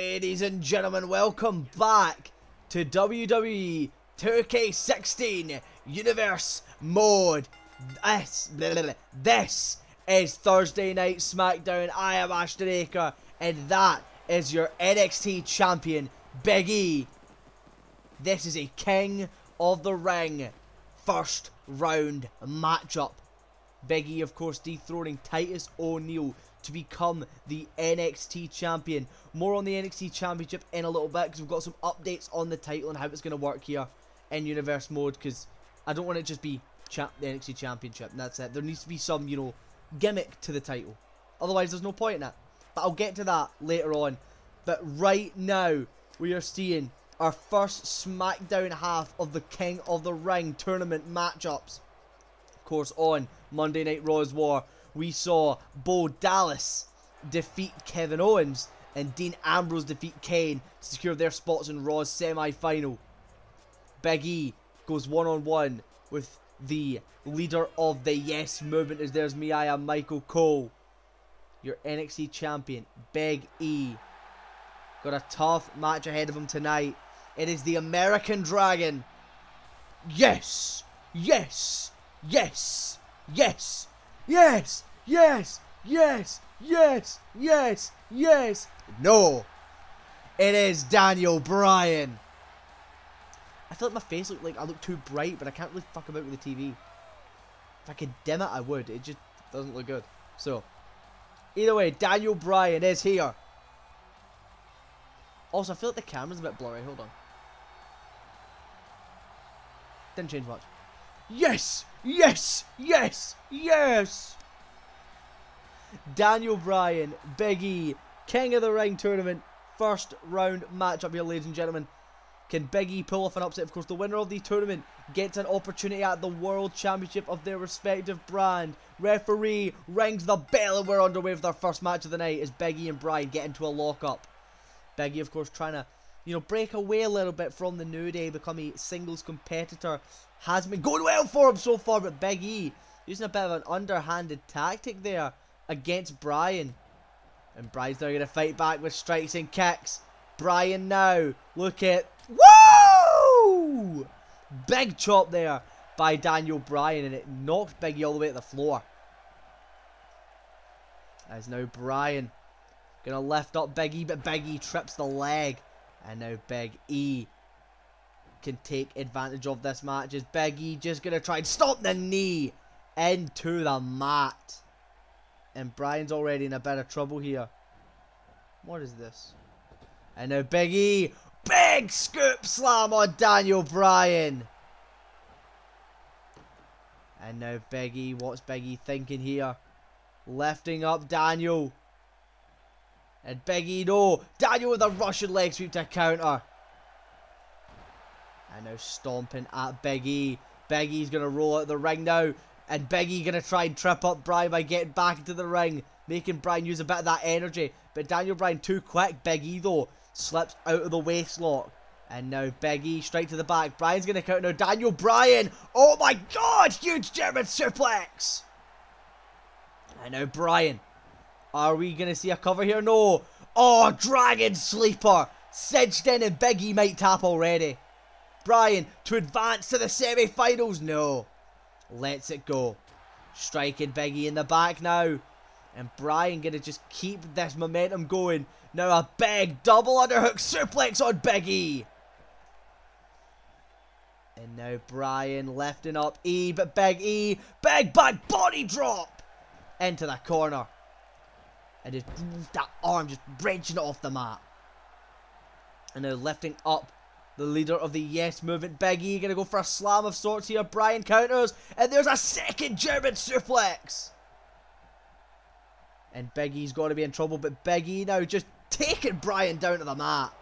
Ladies and gentlemen, welcome back to WWE 2K16 Universe Mode. This is Thursday Night Smackdown. I am Jericho, and that is your NXT champion, Big E. This is a King of the Ring first round matchup. Big E, of course, dethroning Titus O'Neil to become the NXT champion. More on the NXT championship in a little bit, because we've got some updates on the title and how it's going to work here in universe mode, because I don't want it to just be the NXT championship and that's it. There needs to be some, gimmick to the title. Otherwise, there's no point in it. But I'll get to that later on. But right now, we are seeing our first SmackDown half of the King of the Ring tournament matchups. Of course, on Monday Night Raw's War, we saw Bo Dallas defeat Kevin Owens and Dean Ambrose defeat Kane to secure their spots in Raw's semi-final. Big E goes one-on-one with the leader of the Yes Movement, as there's me, I am Michael Cole, your NXT champion, Big E. Got a tough match ahead of him tonight. It is the American Dragon. Yes! Yes! Yes! Yes! Yes! Yes! Yes! Yes! Yes! Yes! No! It is Daniel Bryan. I feel like my face looked like I look too bright, but I can't really fuck about with the TV. If I could dim it, I would. It just doesn't look good. So, either way, Daniel Bryan is here. Also, I feel like the camera's a bit blurry. Hold on. Didn't change much. Yes! Yes! Yes! Yes! Daniel Bryan, Big E, King of the Ring tournament, first round matchup here, ladies and gentlemen. Can Big E pull off an upset? Of course, the winner of the tournament gets an opportunity at the World Championship of their respective brand. Referee rings the bell, and we're underway with our first match of the night as Big E and Bryan get into a lockup. Big E, of course, trying to, break away a little bit from the New Day, become a singles competitor. Hasn't been going well for him so far, but Big E using a bit of an underhanded tactic there against Bryan. And Bryan's now going to fight back with strikes and kicks. Bryan now, look at, woo! Big chop there by Daniel Bryan, and it knocked Big E all the way to the floor. As now Bryan going to lift up Big E, but Big E trips the leg. And now Big E can take advantage of this match, as Big E just going to try and stop the knee into the mat. And Bryan's already in a bit of trouble here. What is this? And now Big E, big scoop slam on Daniel Bryan. And now Big E, what's Big E thinking here? Lifting up Daniel. And Big E, no. Daniel with a Russian leg sweep to counter. And now stomping at Big E. Big E's going to roll out the ring now. And Big E going to try and trip up Bryan by getting back into the ring, making Bryan use a bit of that energy. But Daniel Bryan too quick. Big E, though, slips out of the waist lock. And now Big E straight to the back. Bryan's going to count now. Daniel Bryan. Oh my God. Huge German suplex. And now Bryan. Are we going to see a cover here? No. Oh, Dragon Sleeper. Cinched in, and Big E might tap already. Bryan to advance to the semi-finals. No. Lets it go. Striking Big E in the back now. And Bryan going to just keep this momentum going. Now a big double underhook suplex on Big E. And now Bryan lifting up E, but Big E, big back body drop into the corner. And just that arm just wrenching it off the mat. And now lifting up the leader of the Yes Movement, Big E, going to go for a slam of sorts here. Bryan counters, and there's a second German suplex. And Big E's got to be in trouble, but Big E now just taking Bryan down to the mat.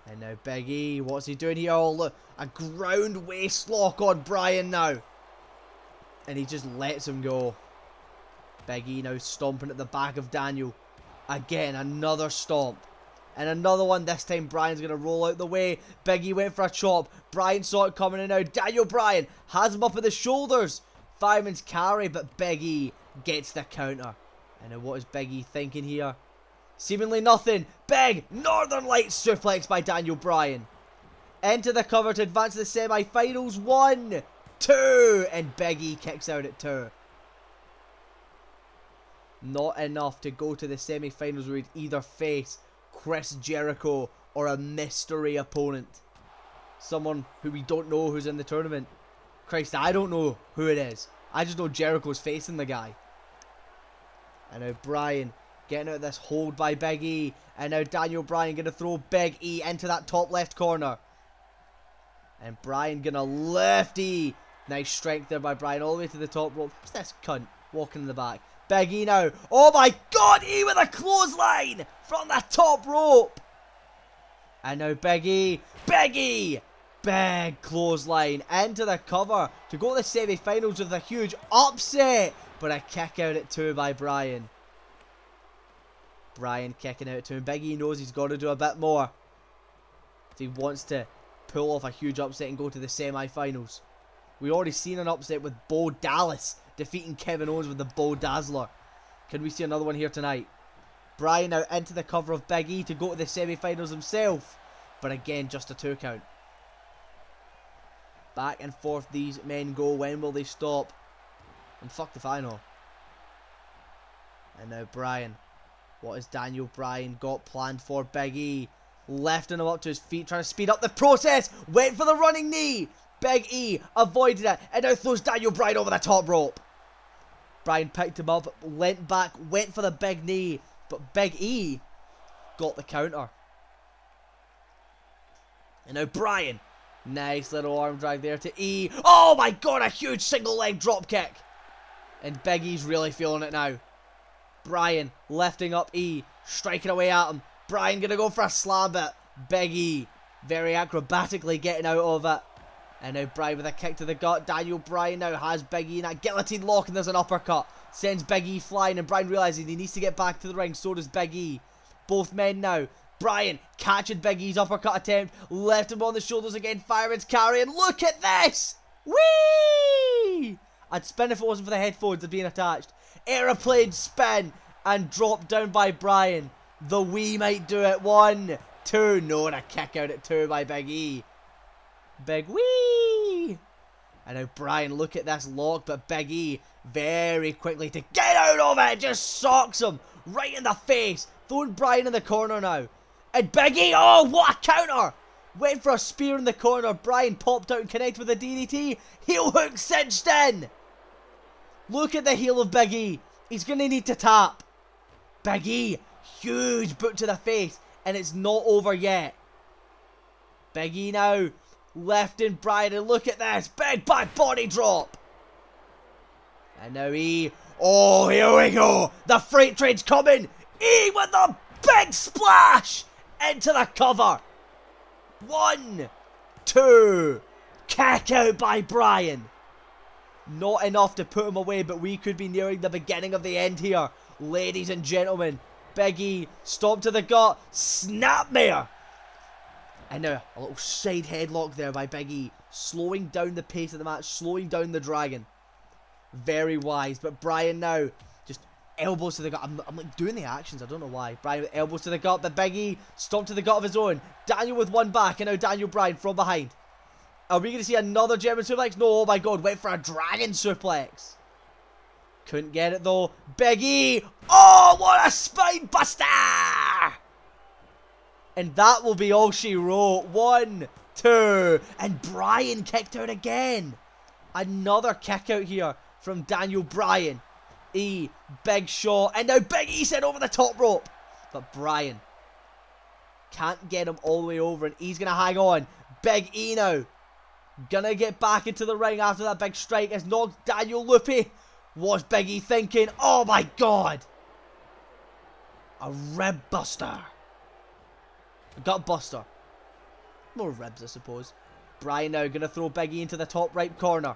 And now Big E, what's he doing here? Oh, look, a ground waist lock on Bryan now. And he just lets him go. Big E now stomping at the back of Daniel. Again, another stomp. And another one. This time Bryan's going to roll out the way. Big E went for a chop. Bryan saw it coming in now. Daniel Bryan has him up at the shoulders. Fireman's carry, but Big E gets the counter. And now what is Big E thinking here? Seemingly nothing. Big Northern Lights suplex by Daniel Bryan. Into the cover to advance to the semi-finals. 1, 2. And Big E kicks out at 2. Not enough to go to the semi-finals where he'd either face Chris Jericho or a mystery opponent. Someone who we don't know who's in the tournament. Christ, I don't know who it is. I just know Jericho's facing the guy. And now Bryan getting out of this hold by Big E. And now Daniel Bryan going to throw Big E into that top left corner. And Bryan going to lift E. Nice strength there by Bryan all the way to the top rope. Who's this cunt walking in the back? Big E now. Oh my god, E with a clothesline from the top rope. And now Big E. Big E. Big clothesline into the cover to go to the semi-finals with a huge upset. But a kick out at 2 by Bryan. Bryan kicking out at 2. And Big E knows he's got to do a bit more if he wants to pull off a huge upset and go to the semi-finals. We already seen an upset with Bo Dallas defeating Kevin Owens with the Bo Dazzler. Can we see another one here tonight? Bryan now into the cover of Big E to go to the semi-finals himself. But again, just a 2 count. Back and forth these men go. When will they stop? And fuck if I know. And now Bryan. What has Daniel Bryan got planned for Big E? Lifting him up to his feet, trying to speed up the process. Went for the running knee. Big E avoided it. And now throws Daniel Bryan over the top rope. Bryan picked him up, leant back, went for the big knee. But Big E got the counter. And now Bryan. Nice little arm drag there to E. Oh my god, a huge single leg drop kick. And Big E's really feeling it now. Bryan lifting up E, striking away at him. Bryan gonna go for a slam bit. Big E very acrobatically getting out of it. And now Bryan with a kick to the gut. Daniel Bryan now has Big E in that guillotine lock, and there's an uppercut. Sends Big E flying, and Bryan realizes he needs to get back to the ring. So does Big E. Both men now. Bryan catching Big E's uppercut attempt. Left him on the shoulders again. Fireman's carry, and look at this! Whee! I'd spin if it wasn't for the headphones being attached. Aeroplane spin and drop down by Bryan. The Wee might do it. 1, 2. No, and a kick out at 2 by Big E. Big Wee! And now Bryan, look at this lock, but Big E very quickly to get out of it. Just socks him right in the face. Throwing Bryan in the corner now. And Big E, oh, what a counter! Went for a spear in the corner. Bryan popped out and connected with a DDT. Heel hook cinched in. Look at the heel of Big E. He's going to need to tap. Big E, huge boot to the face. And it's not over yet. Big E now lifting Bryan. And look at this. Big back body drop. And now E. Oh, here we go. The freight train's coming. E with the big splash into the cover. 1, 2. Kick out by Bryan. Not enough to put him away, but we could be nearing the beginning of the end here. Ladies and gentlemen, Big E, stomp to the gut, snapmare. And now a little side headlock there by Big E, slowing down the pace of the match, slowing down the dragon. Very wise, but Bryan now, just elbows to the gut. I'm like doing the actions, I don't know why. Bryan with elbows to the gut, but Big E, stomp to the gut of his own. Daniel with one back, and now Daniel Bryan from behind. Are we going to see another German suplex? No, oh my god, went for a dragon suplex. Couldn't get it though. Big E. Oh, what a spine buster! And that will be all she wrote. 1, 2. And Bryan kicked out again. Another kick out here from Daniel Bryan. E. Big shot. And now Big E sent over the top rope. But Bryan can't get him all the way over. And he's going to hang on. Big E now. Gonna get back into the ring after that big strike. Has knocked Daniel loopy. What's Big E thinking? Oh my god. A rib buster. A gut buster. More ribs, I suppose. Bryan now gonna throw Big E into the top right corner.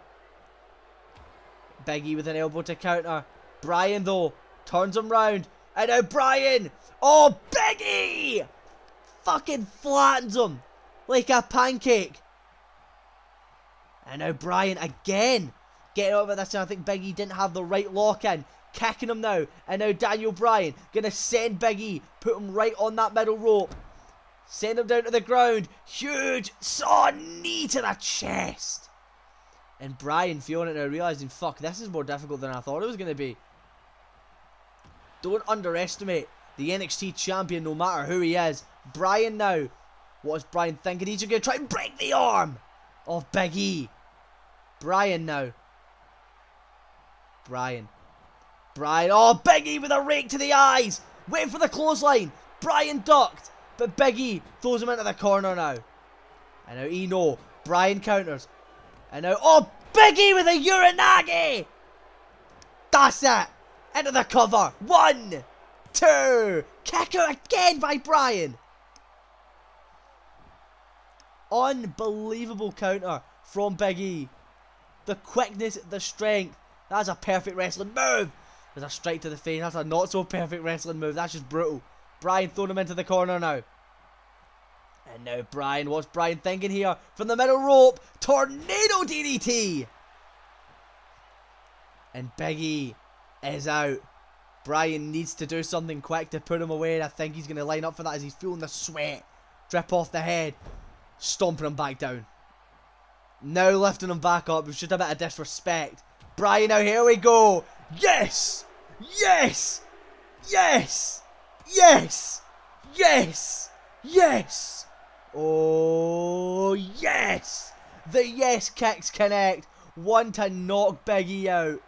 Big E with an elbow to counter. Bryan though turns him round. And now Bryan. Oh, Big E. Fucking flattens him like a pancake. And now Bryan again getting over this time. I think Big E didn't have the right lock in. kicking him now. And now Daniel Bryan going to send Big E, put him right on that middle rope. Send him down to the ground. Huge knee to the chest. And Bryan feeling it now, realising, fuck, this is more difficult than I thought it was going to be. Don't underestimate the NXT champion, no matter who he is. Bryan now. What is Bryan thinking? He's going to try and break the arm of Big E. Bryan now. Bryan. Oh, Big E with a rake to the eyes. Waiting for the clothesline. Bryan ducked. But Big E throws him into the corner now. And now Eno. Bryan counters. And now, oh, Big E with a Uranage. That's it. Into the cover. 1, 2. Kick out again by Bryan. Unbelievable counter from Big E. The quickness, the strength. That's a perfect wrestling move. There's a strike to the face. That's a not so perfect wrestling move. That's just brutal. Bryan throwing him into the corner now. And now Bryan. What's Bryan thinking here? From the middle rope. Tornado DDT. And Big E is out. Bryan needs to do something quick to put him away. And I think he's going to line up for that as he's feeling the sweat drip off the head. Stomping him back down. Now lifting him back up. It's just a bit of disrespect. Bryan, now here we go. Yes! Yes! Yes! Yes! Yes! Yes! Oh, yes! The yes kicks connect. One to knock Big E out.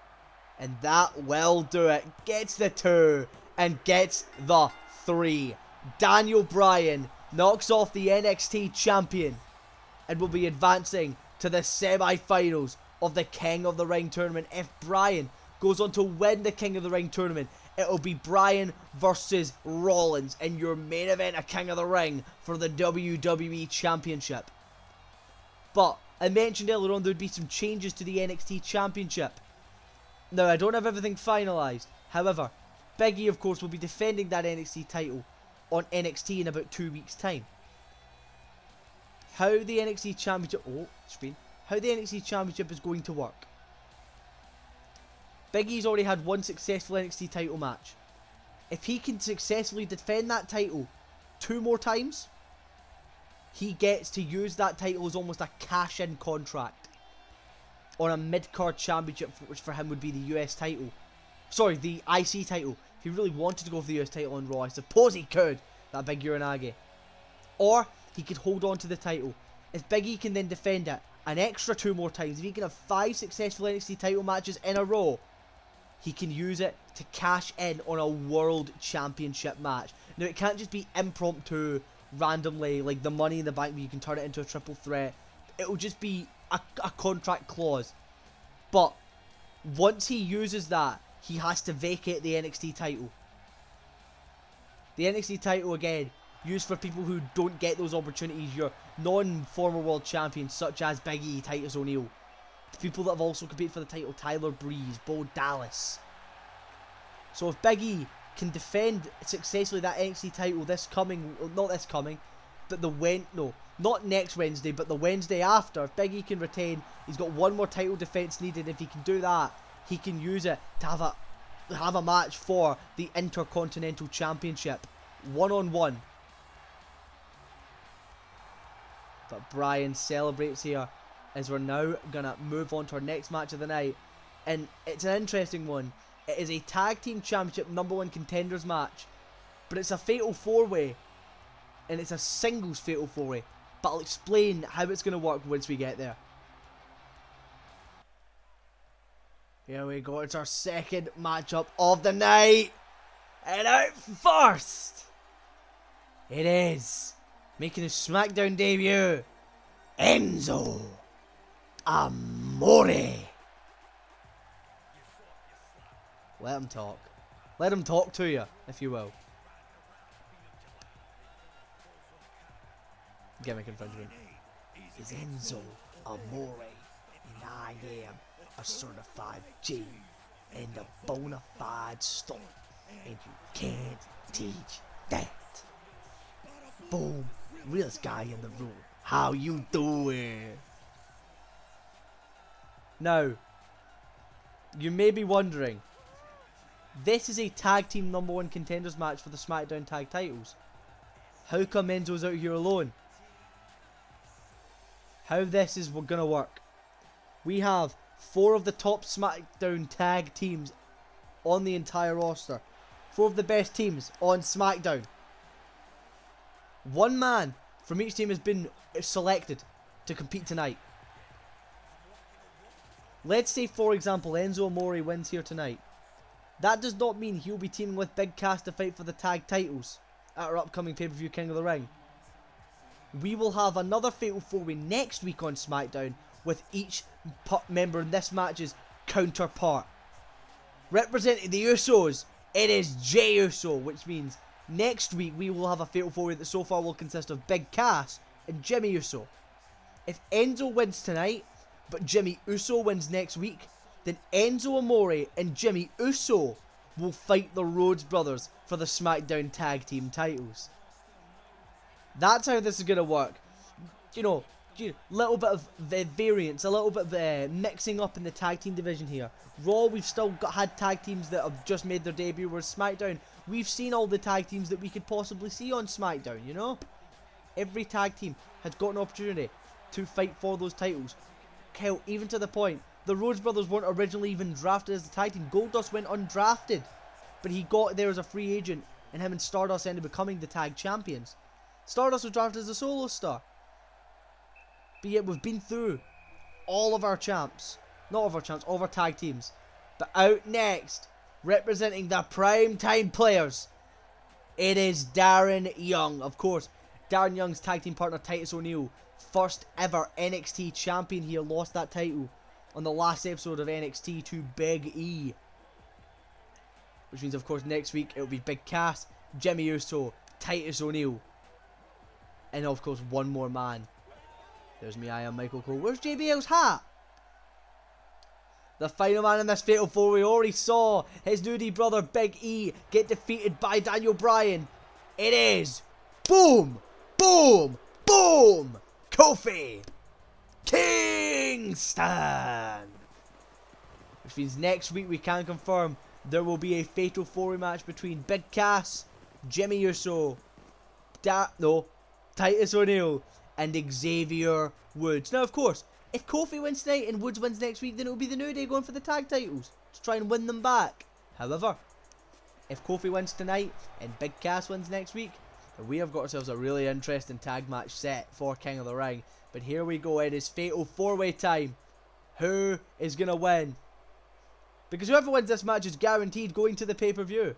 And that will do it. Gets the 2 and gets the 3. Daniel Bryan knocks off the NXT champion and will be advancing to the semi-finals of the King of the Ring tournament. If Bryan goes on to win the King of the Ring tournament, it'll be Bryan versus Rollins in your main event of King of the Ring for the WWE Championship. But I mentioned earlier on there would be some changes to the NXT Championship. Now, I don't have everything finalised. However, Big E, of course, will be defending that NXT title on NXT in about 2 weeks' time. How the NXT Championship... Oh, screen. How the NXT Championship is going to work. Big E's already had one successful NXT title match. If he can successfully defend that title 2 more times, he gets to use that title as almost a cash-in contract on a mid-card championship, which for him would be the US title. Sorry, the IC title. If he really wanted to go for the US title on Raw, I suppose he could. That big Uranage. Or he could hold on to the title. If Big E can then defend it an extra 2 more times, if he can have 5 successful NXT title matches in a row, he can use it to cash in on a World Championship match. Now, it can't just be impromptu, randomly, like the Money in the Bank where you can turn it into a triple threat. It'll just be a contract clause. But once he uses that, he has to vacate the NXT title. The NXT title, again, used for people who don't get those opportunities. Your non-former world champions, such as Big E, Titus O'Neil. The people that have also competed for the title, Tyler Breeze, Bo Dallas. So if Big E can defend successfully that NXT title not next Wednesday, but the Wednesday after, if Big E can retain, he's got 1 more title defense needed. If he can do that, he can use it to have a match for the Intercontinental Championship, 1-on-1. But Bryan celebrates here as we're now gonna move on to our next match of the night, and it's an interesting one. It is a tag team championship #1 contenders match, but it's a fatal 4-way, and it's a singles fatal 4-way. But I'll explain how it's gonna work once we get there. Here we go, it's our second matchup of the night. And out first, it is, making his Smackdown debut, Enzo Amore. Let him talk. Let him talk to you, if you will. Gimmick infringement. Is Enzo Amore, and I am a certified G and a bona fide star, and you can't teach that. Boom, realest guy in the room. How you doing? Now, you may be wondering, This is a tag team #1 contenders match for the Smackdown tag titles. How come Enzo's out here alone? How this is gonna work? We have 4 of the top Smackdown tag teams on the entire roster. 4 of the best teams on Smackdown. 1 man from each team has been selected to compete tonight. Let's say, for example, Enzo Amore wins here tonight. That does not mean he'll be teaming with Big Cass to fight for the tag titles at our upcoming pay-per-view King of the Ring. We will have another Fatal 4-Way next week on SmackDown with each member in this match's counterpart. Representing the Usos, it is Jey Uso, which means next week we will have a Fatal 4-Way that so far will consist of Big Cass and Jimmy Uso. If Enzo wins tonight, but Jimmy Uso wins next week, then Enzo Amore and Jimmy Uso will fight the Rhodes Brothers for the SmackDown Tag Team titles. That's how this is going to work. You know, little bit of variance, a little bit of mixing up in the tag team division here. Raw, we've still had tag teams that have just made their debut, whereas SmackDown, we've seen all the tag teams that we could possibly see on SmackDown, you know? Every tag team has got an opportunity to fight for those titles. Hell, even to the point, the Rhodes Brothers weren't originally even drafted as the tag team. Goldust went undrafted, but he got there as a free agent, and him and Stardust ended up becoming the tag champions. Stardust was drafted as a solo star. But yet we've been through all of our champs. Not all of our champs, all of our tag teams. But out next, representing the prime time players, it is Darren Young. Of course, Darren Young's tag team partner Titus O'Neil, first ever NXT champion here, lost that title on the last episode of NXT to Big E. Which means, of course, next week it'll be Big Cass, Jimmy Uso, Titus O'Neil, and of course one more man. There's me, I am Michael Cole. Where's JBL's hat? The final man in this Fatal 4, we already saw his nudie brother Big E get defeated by Daniel Bryan. It is boom, boom, boom, Kofi Kingston. Which means next week we can confirm there will be a Fatal 4-Way match between Big Cass, Jimmy Uso, Titus O'Neil, and Xavier Woods. Now, of course, if Kofi wins tonight and Woods wins next week, then it will be the New Day going for the tag titles to try and win them back. However, if Kofi wins tonight and Big Cass wins next week, then we have got ourselves a really interesting tag match set for King of the Ring. But here we go, it is Fatal 4-Way time. Who is going to win? Because whoever wins this match is guaranteed going to the pay-per-view.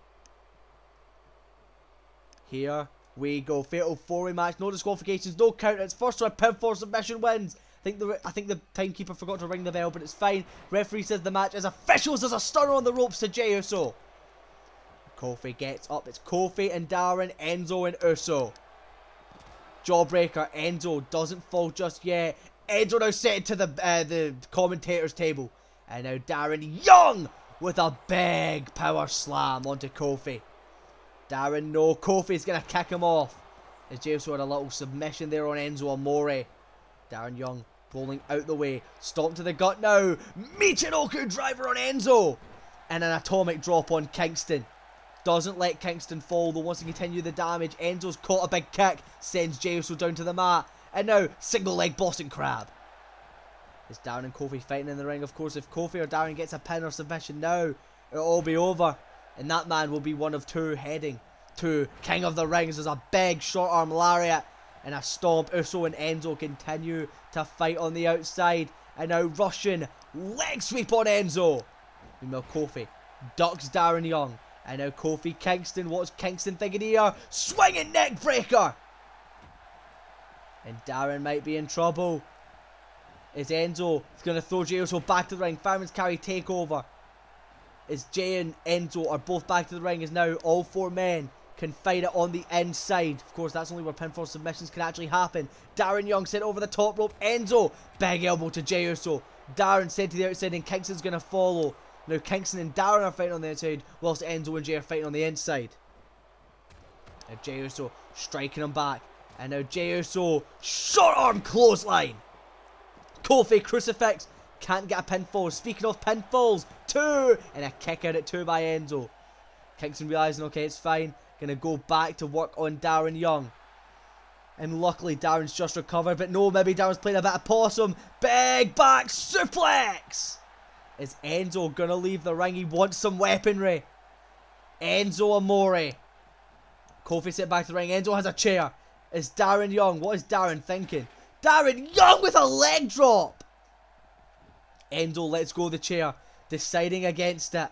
Here we go, Fatal 4-Way match, no disqualifications, no countouts, first round pinfall submission wins. I think the timekeeper forgot to ring the bell, but it's fine. Referee says the match is official. There's a stunner on the ropes to Jey Uso. Kofi gets up. It's Kofi and Darren, Enzo and Uso. Jawbreaker. Enzo doesn't fall just yet. Enzo now set to the commentator's table, and now Darren Young with a big power slam onto Kofi. Darren, no, Kofi's gonna kick him off. As Jey Uso had a little submission there on Enzo Amore. Darren Young rolling out the way. Stomp to the gut now. Michinoku driver on Enzo. And an atomic drop on Kingston. Doesn't let Kingston fall though. Wants to continue the damage. Enzo's caught a big kick. Sends Jey Uso down to the mat. And now single leg Boston Crab. It's Darren and Kofi fighting in the ring. Of course, if Kofi or Darren gets a pin or submission now, it'll all be over. And that man will be one of 2 heading to King of the Rings. There's a big short arm lariat and a stomp. Uso and Enzo continue to fight on the outside. And now Russian leg sweep on Enzo. Meanwhile, Kofi ducks Darren Young. And now Kofi Kingston. What's Kingston thinking here? Swinging neck breaker. And Darren might be in trouble. Is Enzo going to throw Jey Uso back to the ring? Fireman's carry takeover. As Jey and Enzo are both back to the ring, as now all 4 men can fight it on the inside. Of course, that's only where pinfall submissions can actually happen. Darren Young sent over the top rope. Enzo, big elbow to Jey Uso. Darren sent to the outside and Kingston's going to follow. Now Kingston and Darren are fighting on the outside, whilst Enzo and Jey are fighting on the inside. Now Jey Uso striking him back. And now Jey Uso, short arm clothesline. Kofi crucifix. Can't get a pinfall. Speaking of pinfalls, 2. And a kick out at 2 by Enzo. Kingston realising, okay, it's fine. Gonna go back to work on Darren Young. And luckily Darren's just recovered. But no, maybe Darren's playing a bit of possum. Big back suplex! Is Enzo gonna leave the ring? He wants some weaponry. Enzo Amore. Kofi sent back to the ring. Enzo has a chair. Is Darren Young? What is Darren thinking? Darren Young with a leg drop! Enzo lets go of the chair, deciding against it.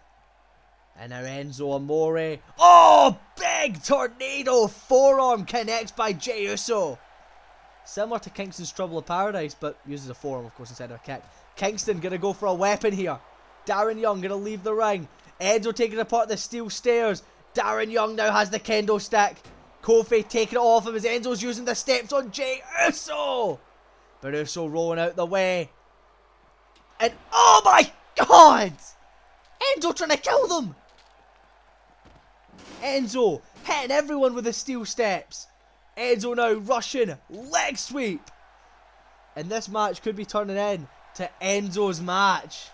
And now Enzo Amore. Oh! Big tornado forearm connects by Jey Uso. Similar to Kingston's Trouble of Paradise, but uses a forearm, of course, instead of a kick. Kingston gonna go for a weapon here. Darren Young gonna leave the ring. Enzo taking apart the steel stairs. Darren Young now has the kendo stick. Kofi taking it off him as Enzo's using the steps on Jey Uso. But Uso rolling out the way. And oh my god! Enzo trying to kill them. Enzo hitting everyone with the steel steps. Enzo now rushing. Leg sweep. And this match could be turning in to Enzo's match.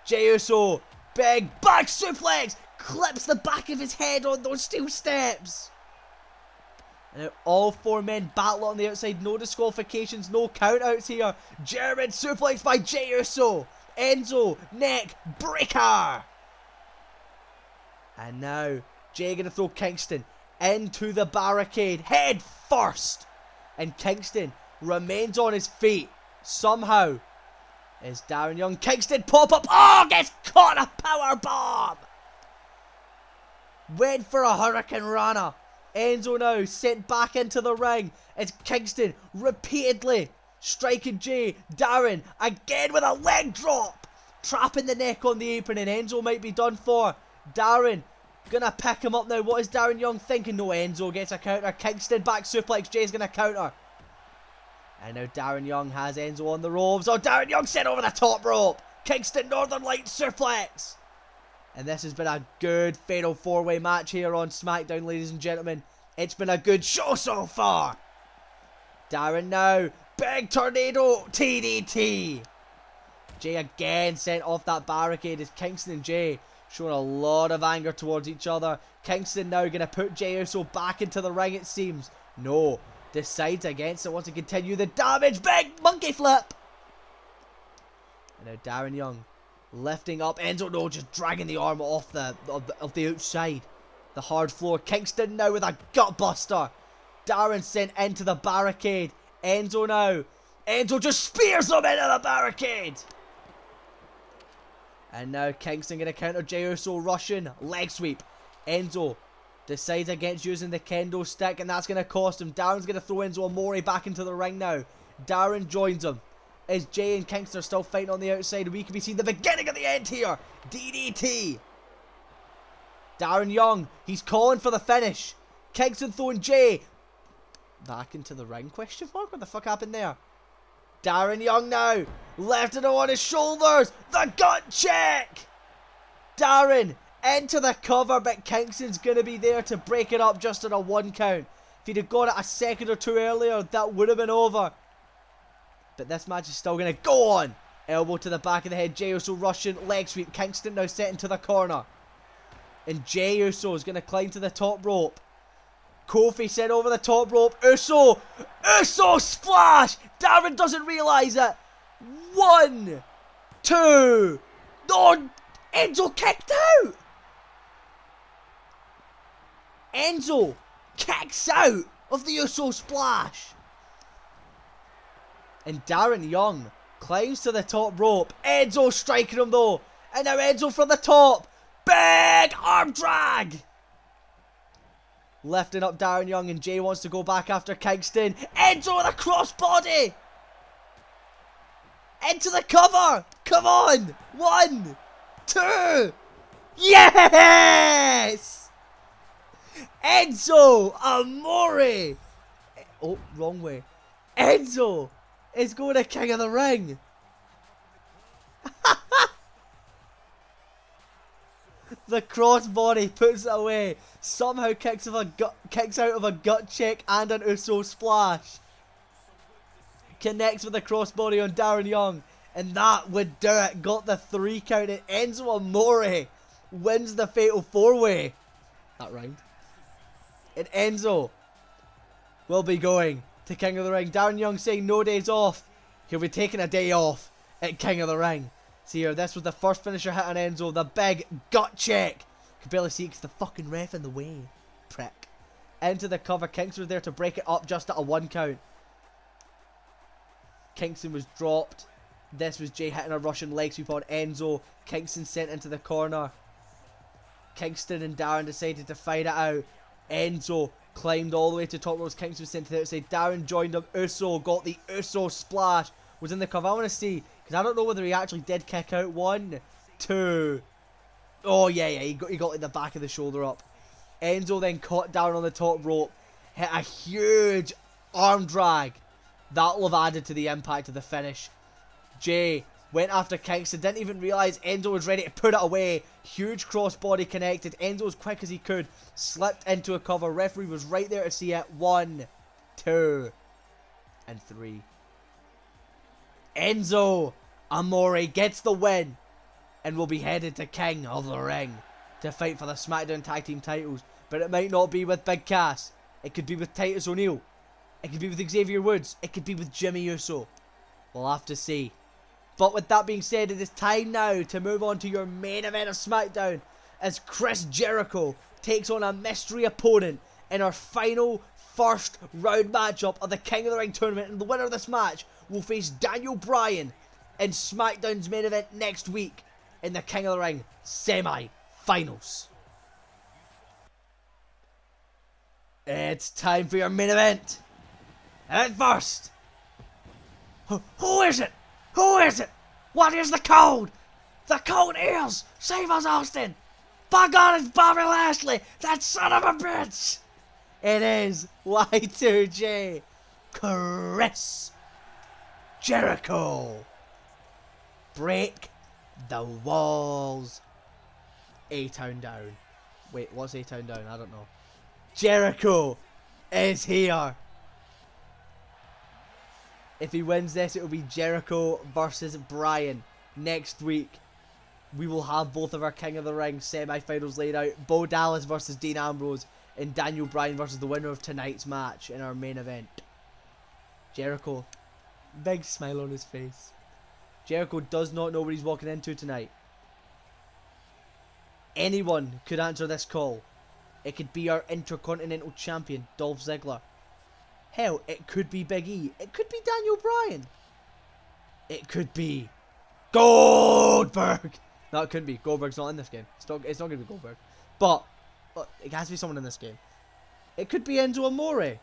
Jey Uso. Big back suplex. Clips the back of his head on those steel steps. And now all four men battle on the outside. No disqualifications, no countouts here. German suplex by Jey Uso. Enzo, neck breaker. And now Jey gonna throw Kingston into the barricade head first. And Kingston remains on his feet. Somehow. Is Darren Young. Kingston pop up. Oh, gets caught a power bomb. Went for a Hurricane Rana. Enzo now sent back into the ring. It's Kingston repeatedly striking Jey. Darren again with a leg drop. Trapping the neck on the apron and Enzo might be done for. Darren gonna pick him up now. What is Darren Young thinking? No, Enzo gets a counter. Kingston back suplex. Jey's gonna counter. And now Darren Young has Enzo on the ropes. Oh, Darren Young sent over the top rope. Kingston Northern Light suplex. And this has been a good fatal four-way match here on SmackDown, ladies and gentlemen. It's been a good show so far. Darren now. Big tornado TDT. Jey again sent off that barricade as Kingston and Jey showing a lot of anger towards each other. Kingston now going to put Jey Uso back into the ring, it seems. No. Decides against it, wants to continue the damage. Big monkey flip. And now Darren Young lifting up Enzo. No, just dragging the arm off the outside. The hard floor. Kingston now with a gut buster. Darren sent into the barricade. Enzo now. Enzo just spears him into the barricade. And now Kingston going to counter Jey Uso rushing. Leg sweep. Enzo decides against using the kendo stick, and that's going to cost him. Darren's going to throw Enzo Amore back into the ring now. Darren joins him. As Jey and Kingston are still fighting on the outside, we can be seeing the beginning of the end here. DDT. Darren Young, he's calling for the finish. Kingston throwing Jey back into the ring, question mark? What the fuck happened there? Darren Young now, lifting him on his shoulders. The gut check. Darren into the cover, but Kingston's going to be there to break it up just on a 1 count. If he'd have got it a second or two earlier, that would have been over. But this match is still going to go on. Elbow to the back of the head. Jey Uso rushing. Leg sweep. Kingston now set into the corner. And Jey Uso is going to climb to the top rope. Kofi sent over the top rope. Uso splash. Darren doesn't realise it. 1, 2. No, Enzo kicked out. Enzo kicks out of the Uso splash. And Darren Young climbs to the top rope. Enzo striking him though. And now Enzo from the top. Big arm drag. Lifting up Darren Young, and Jey wants to go back after Kingston. Enzo with a crossbody. Into the cover. Come on. 1, 2. Yes! Enzo Amore. Oh, wrong way. Enzo is going to King of the Ring. The crossbody puts it away. Somehow kicks out of a gut check and an Uso splash. Connects with the crossbody on Darren Young. And that would do it. Got the 3 count. And Enzo Amore wins the Fatal 4-Way. That rhymed. And Enzo will be going to King of the Ring. Darren Young saying no days off. He'll be taking a day off at King of the Ring. See here, this was the first finisher hit on Enzo. The big gut check. Could barely see it because the fucking ref in the way. Prick. Into the cover. Kingston was there to break it up just at a 1 count. Kingston was dropped. This was Jay hitting a Russian leg sweep on Enzo. Kingston sent into the corner. Kingston and Darren decided to fight it out. Enzo climbed all the way to top ropes. Kingston was sent to the outside. Darren joined him. Uso got the Uso splash. Was in the cover. I want to see, because I don't know whether he actually did kick out. 1, 2. Oh yeah, he got like the back of the shoulder up. Enzo then caught Darren on the top rope. Hit a huge arm drag. That'll have added to the impact of the finish. Jay went after Kingston. Didn't even realise Enzo was ready to put it away. Huge crossbody connected. Enzo as quick as he could. Slipped into a cover. Referee was right there to see it. 1, 2, and 3. Enzo Amore gets the win. And will be headed to King of the Ring to fight for the Smackdown Tag Team titles. But it might not be with Big Cass. It could be with Titus O'Neil. It could be with Xavier Woods. It could be with Jimmy Uso. We'll have to see. But with that being said, it is time now to move on to your main event of SmackDown, as Chris Jericho takes on a mystery opponent in our final first round matchup of the King of the Ring tournament. And the winner of this match will face Daniel Bryan in SmackDown's main event next week in the King of the Ring semi-finals. It's time for your main event. And first, who is it? Who is it? What is the code? The code is, save us Austin. By God, it's Bobby Lashley, that son of a bitch. It is Y2J, Chris Jericho. Break the walls. A-Town down. Wait, what's A-Town down? I don't know. Jericho is here. If he wins this, it will be Jericho versus Bryan next week. We will have both of our King of the Ring semi-finals laid out. Bo Dallas versus Dean Ambrose and Daniel Bryan versus the winner of tonight's match in our main event. Jericho, big smile on his face. Jericho does not know what he's walking into tonight. Anyone could answer this call. It could be our Intercontinental Champion, Dolph Ziggler. Hell, it could be Big E. It could be Daniel Bryan. It could be Goldberg. No, it couldn't be. Goldberg's not in this game. It's not going to be Goldberg. But it has to be someone in this game. It could be Enzo Amore.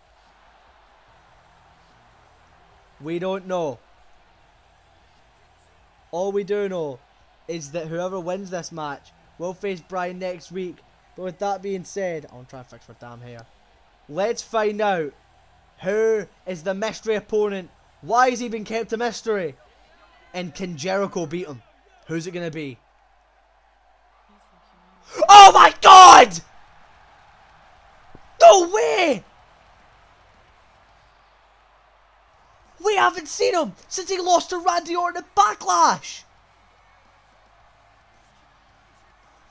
We don't know. All we do know is that whoever wins this match will face Bryan next week. But with that being said, I want to try and fix my damn hair. Let's find out who is the mystery opponent. Why has he been kept a mystery? And can Jericho beat him? Who's it going to be? Oh my God! No way! We haven't seen him since he lost to Randy Orton at Backlash.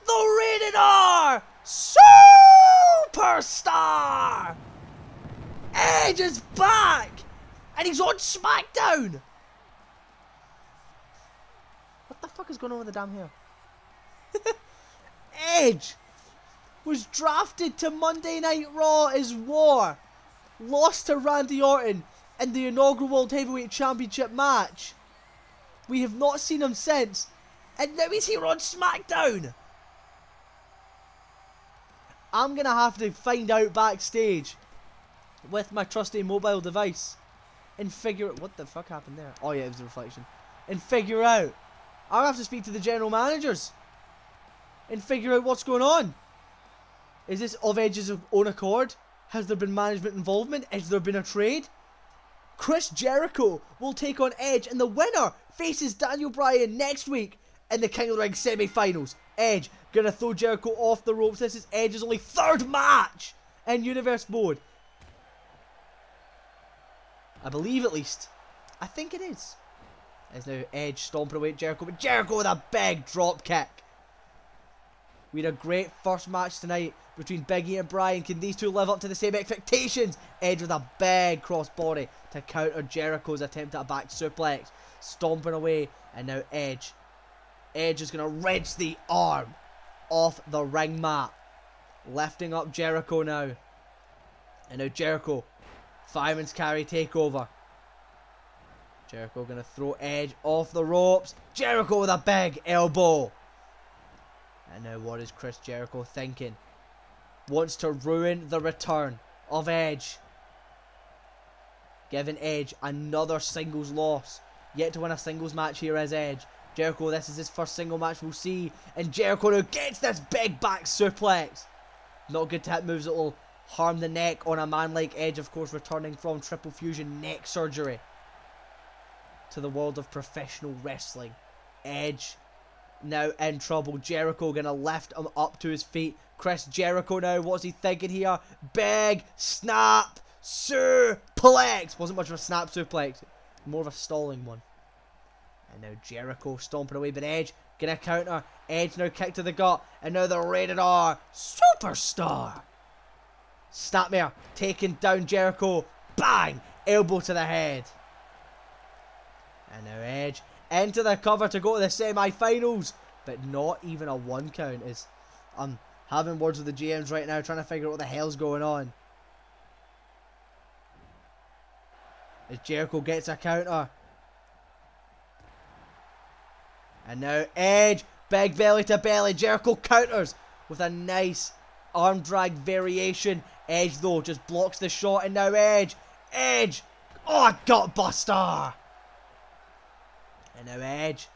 The Rated R Superstar Edge is back, and he's on SmackDown. What the fuck is going on with the damn hair? Edge was drafted to Monday Night Raw as War, lost to Randy Orton in the inaugural World Heavyweight Championship match. We have not seen him since, and now he's here on SmackDown. I'm going to have to find out backstage with my trusty mobile device and figure out what the fuck happened there. Oh yeah, it was a reflection. And figure out. I'll have to speak to the general managers and figure out what's going on. Is this of Edge's own accord? Has there been management involvement? Has there been a trade? Chris Jericho will take on Edge, and the winner faces Daniel Bryan next week in the King of the Ring semi-finals. Edge gonna throw Jericho off the ropes. This is Edge's only third match in Universe mode. I believe, at least. I think it is. As now Edge stomping away at Jericho, but Jericho with a big drop kick. We had a great first match tonight between Big E and Bryan. Can these two live up to the same expectations? Edge with a big crossbody to counter Jericho's attempt at a back suplex. Stomping away, and now Edge. Edge is going to wrench the arm off the ring mat. Lifting up Jericho now. And now Jericho. Fireman's carry takeover. Jericho going to throw Edge off the ropes. Jericho with a big elbow. And now what is Chris Jericho thinking? Wants to ruin the return of Edge. Giving Edge another singles loss. Yet to win a singles match here as Edge. Jericho, this is his first single match we'll see. And Jericho now gets this big back suplex. Not good to hit moves that will harm the neck on a man like Edge, of course, returning from triple fusion neck surgery to the world of professional wrestling. Edge now in trouble. Jericho gonna lift him up to his feet. Chris Jericho now, what's he thinking here? Big snap suplex. Wasn't much of a snap suplex, more of a stalling one. And now Jericho stomping away, but Edge gonna counter. Edge now kick to the gut, and now the Rated R Superstar Snapmare taking down Jericho. Bang! Elbow to the head. And now Edge into the cover to go to the semi-finals, but not even a 1 count. Is I'm having words with the GMs right now, trying to figure out what the hell's going on. As Jericho gets a counter. And now Edge, big belly to belly. Jericho counters with a nice arm drag variation. Edge though just blocks the shot, and now Edge, oh, gut buster. And now Edge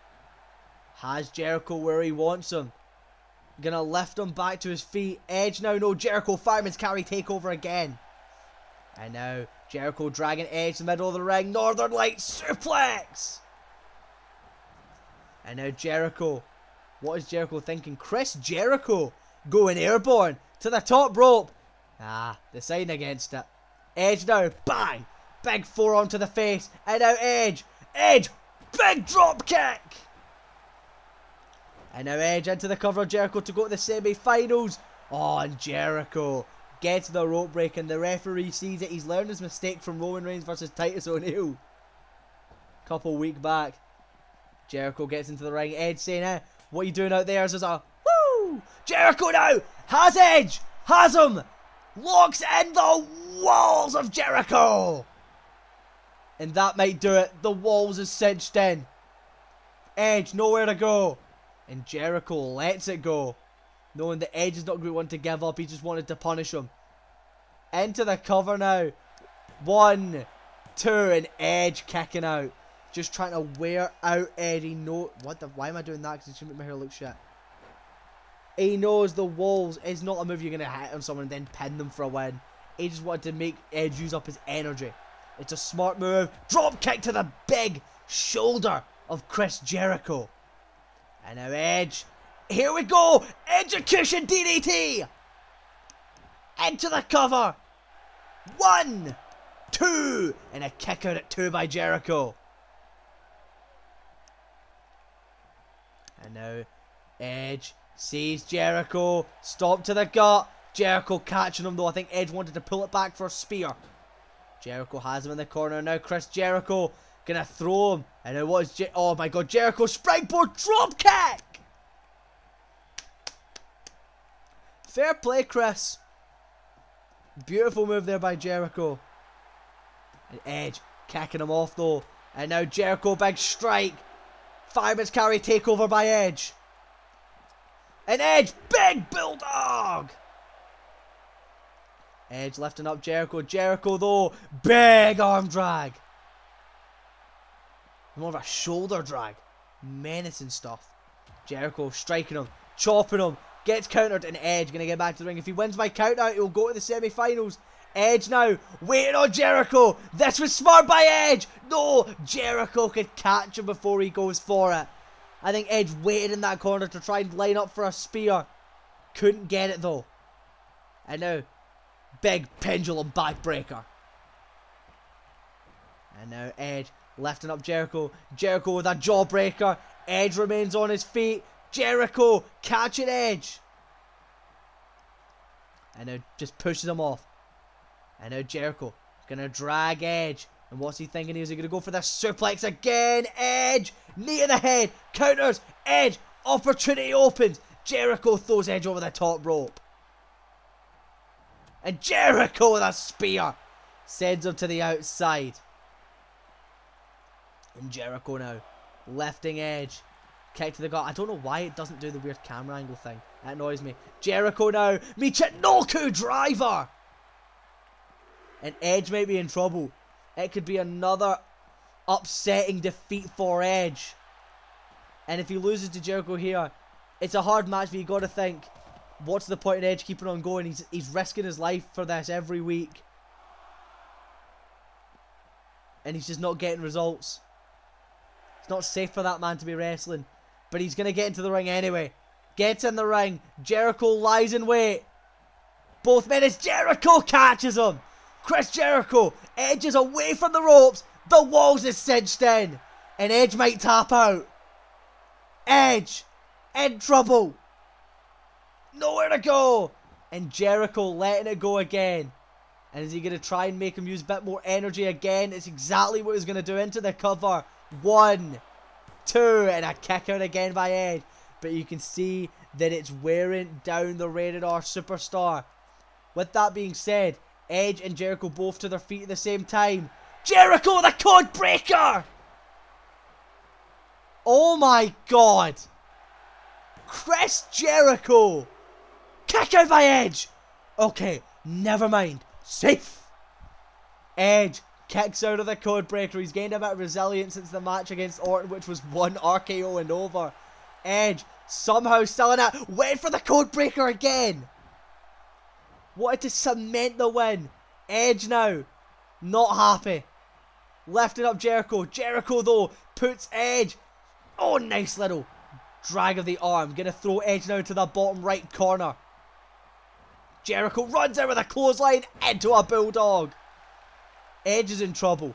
has Jericho where he wants him. Gonna lift him back to his feet. Edge now, no, Jericho, fireman's carry takeover again. And now Jericho dragging Edge to the middle of the ring. Northern Light suplex. And now Jericho. What is Jericho thinking? Chris Jericho going airborne to the top rope. Deciding against it. Edge now, bang! Big forearm to the face. And now Edge, big drop kick. And now Edge into the cover of Jericho to go to the semi-finals. Oh, and Jericho gets the rope break, and the referee sees it. He's learned his mistake from Roman Reigns versus Titus O'Neil a couple weeks back. Jericho gets into the ring. Edge saying, what are you doing out there? There's a woo! Jericho now has Edge, has him, locks in the walls of Jericho. And that might do it. The walls is cinched in. Edge nowhere to go. And Jericho lets it go. Knowing that Edge is not going to want to give up. He just wanted to punish him. Into the cover now. 1, 2, and Edge kicking out. Just trying to wear out Eddie. Why am I doing that? Because it should make my hair look shit. He knows the walls is not a move you're going to hit on someone and then pin them for a win. He just wanted to make Edge use up his energy. It's a smart move. Drop kick to the big shoulder of Chris Jericho. And now Edge. Here we go. Execution DDT. Into the cover. 1, 2. And a kick out at 2 by Jericho. And now Edge sees Jericho. Stop to the gut. Jericho catching him though. I think Edge wanted to pull it back for a spear. Jericho has him in the corner. Now Chris Jericho gonna throw him. And now what is oh my god, Jericho springboard drop kick. Fair play, Chris. Beautiful move there by Jericho. And Edge kicking him off though. And now Jericho, big strike. Fireman's carry takeover by Edge. And Edge, big bulldog. Edge lifting up Jericho. Jericho though, big arm drag. More of a shoulder drag. Menacing stuff. Jericho striking him, chopping him. Gets countered, and Edge gonna get back to the ring. If he wins by count out, he'll go to the semi-finals. Edge now, waiting on Jericho. This was smart by Edge. No, Jericho could catch him before he goes for it. I think Edge waited in that corner to try and line up for a spear. Couldn't get it though. And now, big pendulum backbreaker. And now Edge lifting up Jericho. Jericho with a jawbreaker. Edge remains on his feet. Jericho catching Edge. And now just pushes him off. And now Jericho gonna drag Edge. And what's he thinking? Is he gonna go for the suplex again? Edge! Knee to the head. Counters. Edge. Opportunity opens. Jericho throws Edge over the top rope. And Jericho with a spear sends him to the outside. And Jericho now lifting Edge. Kick to the gut. I don't know why it doesn't do the weird camera angle thing. That annoys me. Jericho now. Michinoku driver. And Edge might be in trouble. It could be another upsetting defeat for Edge. And if he loses to Jericho here, it's a hard match, but you got to think, what's the point in Edge keeping on going? He's risking his life for this every week. And he's just not getting results. It's not safe for that man to be wrestling. But he's going to get into the ring anyway. Gets in the ring. Jericho lies in wait. Both men as Jericho catches him. Chris Jericho. Edge is away from the ropes. The walls is cinched in. And Edge might tap out. Edge. In trouble. Nowhere to go. And Jericho letting it go again. And is he going to try and make him use a bit more energy again? It's exactly what he's going to do into the cover. 1, 2, and a kick out again by Edge. But you can see that it's wearing down the Rated R superstar. With that being said, Edge and Jericho both to their feet at the same time. Jericho, the code breaker! Oh my god! Chris Jericho! Kick out by Edge! Okay, never mind. Safe! Edge kicks out of the code breaker. He's gained a bit of resilience since the match against Orton, which was 1 RKO and over. Edge somehow still in it. Went for the code breaker again. Wanted to cement the win. Edge now not happy. Lifting up Jericho. Jericho though puts Edge. Oh, nice little drag of the arm. Gonna throw Edge now to the bottom right corner. Jericho runs out with a clothesline into a bulldog. Edge is in trouble.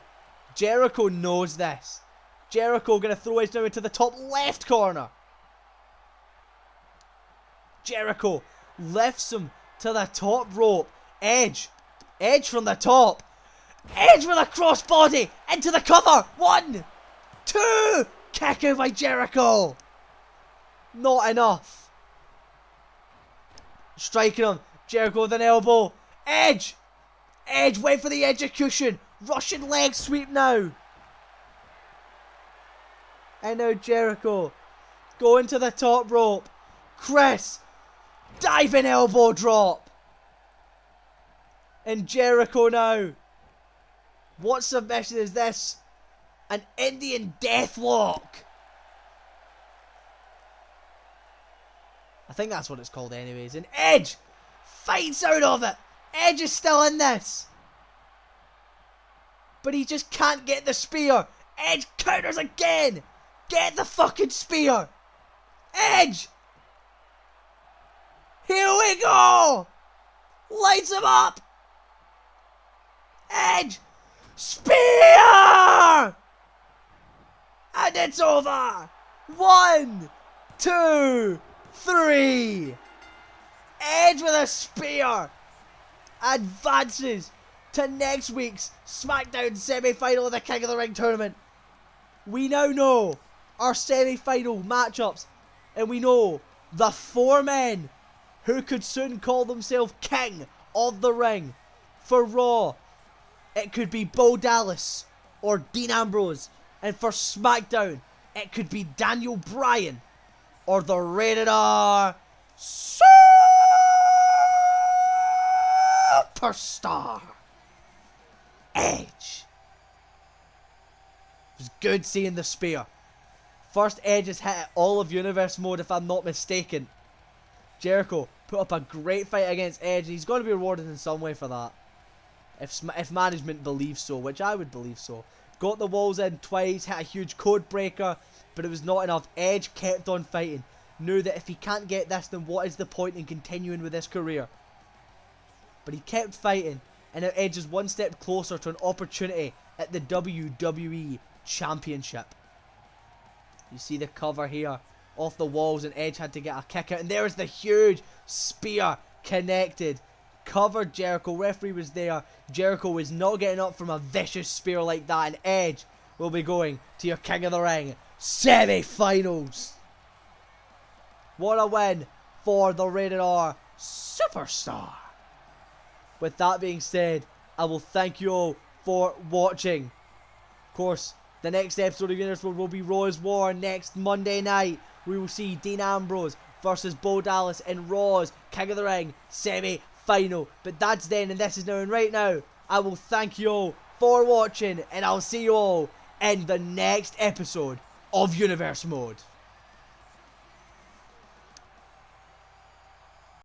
Jericho knows this. Jericho gonna throw Edge now into the top left corner. Jericho lifts him to the top rope. Edge. Edge from the top. Edge with a crossbody into the cover. 1, 2. Kick out by Jericho. Not enough. Striking him. Jericho with an elbow. Edge. Edge went for the execution. Russian leg sweep now. And now Jericho going to the top rope. Chris. Diving elbow drop. And Jericho now. What submission is this? An Indian deathlock. I think that's what it's called anyways. And Edge fights out of it. Edge is still in this. But he just can't get the spear. Edge counters again. Get the fucking spear. Edge. Here we go. Lights him up. Edge. Spear. And it's over. 1, 2, 3. Edge with a spear advances to next week's Smackdown semi-final of the King of the Ring tournament. We now know our semi-final matchups, and we know the 4 men who could soon call themselves King of the Ring. For Raw, it could be Bo Dallas or Dean Ambrose, and for SmackDown, it could be Daniel Bryan or the Rated R Superstar Edge. It was good seeing the spear. First Edge has hit all of Universe mode, if I'm not mistaken. Jericho put up a great fight against Edge. He's going to be rewarded in some way for that. If management believes so, which I would believe so. Got the walls in twice, hit a huge code breaker, but it was not enough. Edge kept on fighting. Knew that if he can't get this, then what is the point in continuing with his career? But he kept fighting, and now Edge is one step closer to an opportunity at the WWE Championship. You see the cover here off the walls, and Edge had to get a kick out, and there's the huge spear connected covered Jericho. Referee was there. Jericho was not getting up from a vicious spear like that. And Edge will be going to your King of the Ring semi-finals. What a win for the Rated R Superstar. With that being said, I will thank you all for watching. Of course, the next episode of Universe Mode will be Raw's War next Monday night. We will see Dean Ambrose versus Bo Dallas in Raw's King of the Ring semi-final. But that's then, and this is now. And right now, I will thank you all for watching, and I'll see you all in the next episode of Universe Mode.